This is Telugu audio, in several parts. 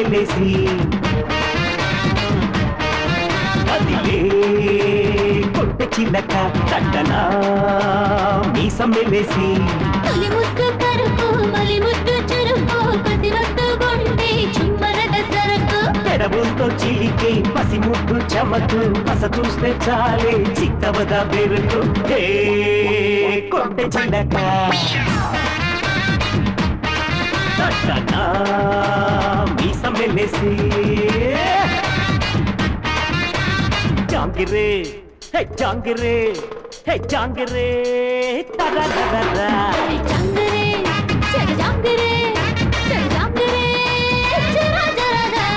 మీసమెలేసి అదిలే కొట్టె చిలక తండనా మీసమెలేసి తొలి ముద్దు కరుకు మలి ముద్దు చురుకు కసి వస్తు గుండె చుమ్మరద సరకు పెడబులతో చిలికే పసి ముద్దు చమకు పస చూస్తే చాలే చిక్కవద బెరుకు హే కొట్టె చిలక తండనా మీసమెలేసి జాంగిరే హే జాంగిరే హే జాంగిరే తరరరర జాంగరే జగ జాంగరే జగ జాంగరే జరా జరా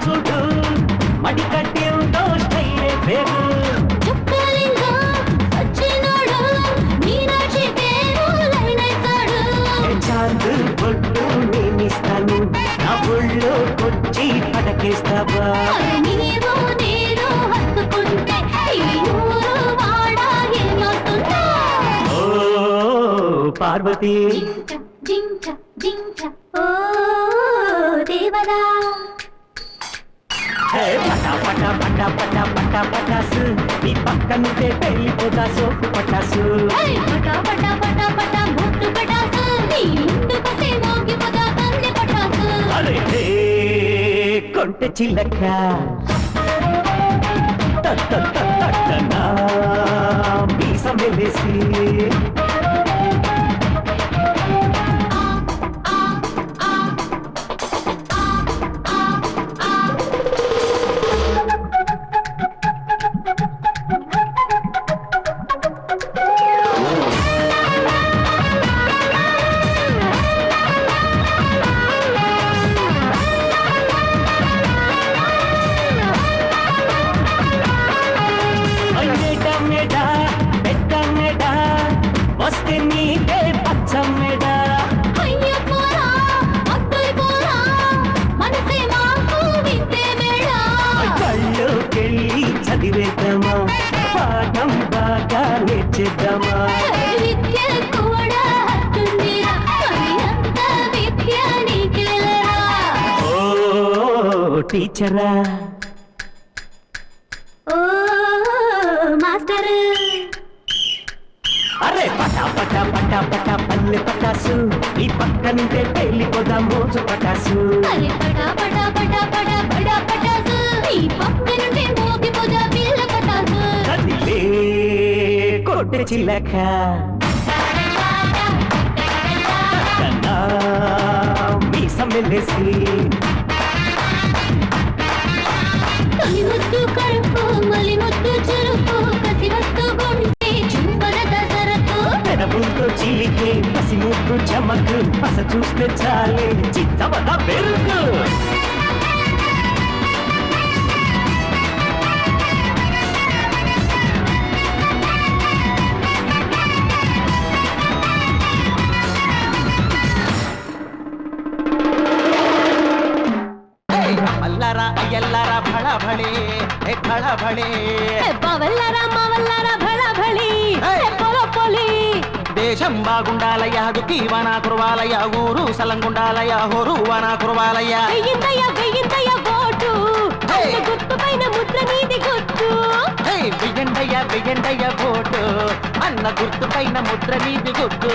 చూడు మడి కట్టిందో స్టైలే వేరు చుక్కలింగో సచ్చినోడు మీనాక్షి పేరు లైనైతాడు చాందు బొట్టు నేనిస్తాను నా ఒళ్ళో కొచ్చి పడకేస్తావా నీవు నేను హత్తుకుంటే ఈ ఊరు వాడ ఏమవుతుందో ఓ పార్వతి జింక జింక ఓ దేవదా పటా పటా పటా పటా పటా పటాసు నీ పక్కనుంటే పెళ్ళిపోతా సోపు పటాసు పటా పటా పటా పటా ముట్టు పటాసు నీ ఇందు కసే మోగిపోతా కన్నె పటాసు అరే కొంటె చిలక తట్టనా మీసమెలేసి వస్తే నీకే పచ్చమ్మేడా అయ్య పోరా అత్తయ్య పోరా మనసే మాకు వింటే మేడా కళ్ళుకెళ్ళి చదివేద్దామా పాఠం బాగా నేర్చేద్దామా విద్య కూడా హత్తుందిరా మరి అంత విద్య నీకెలరా ఓ టీచరా ఓ మాస్టర్ అరే పటా పటా పటా పటా పల్లె పటాసు ఈ పక్కనుంటే పెళ్ళిపోదాం మోజు పటాసు అరే పటా పటా పటా పటా పటా పటాసు ఈ పక్క నుండి మోగిపోదా పిల్ల పటాసు అదిలే కొట్టె చిలక తట్టనా మీసమెలేసి తొలి ముద్దు కరుపు మలి ముద్దు చురుకు కసి వస్తు గుండె చుంబరద సరకు పెదవులతో చిలికే పసి ముద్దు చమకు పస చూస్తే చాలే చిత్తవద బెరుకు అల్లరా అయ్యల్లారా భళ భళే భళ భళే బావల్లారా మావల్లారా భళ భళి పొల పొలి దేశం బాగుండాలయ్యా దుఃఖీవనా కురవాలయ్యా ఊరు సలంగుండాలయ్యా హోరువనా కురవాలయ్యా వెయ్యిందయ్య ఓటు గుర్తు పైన ముద్ర నీది గుర్తు వెయ్యండయ్య ఓటు అన్న గుర్తు పైన ముద్ర నీది గుర్తు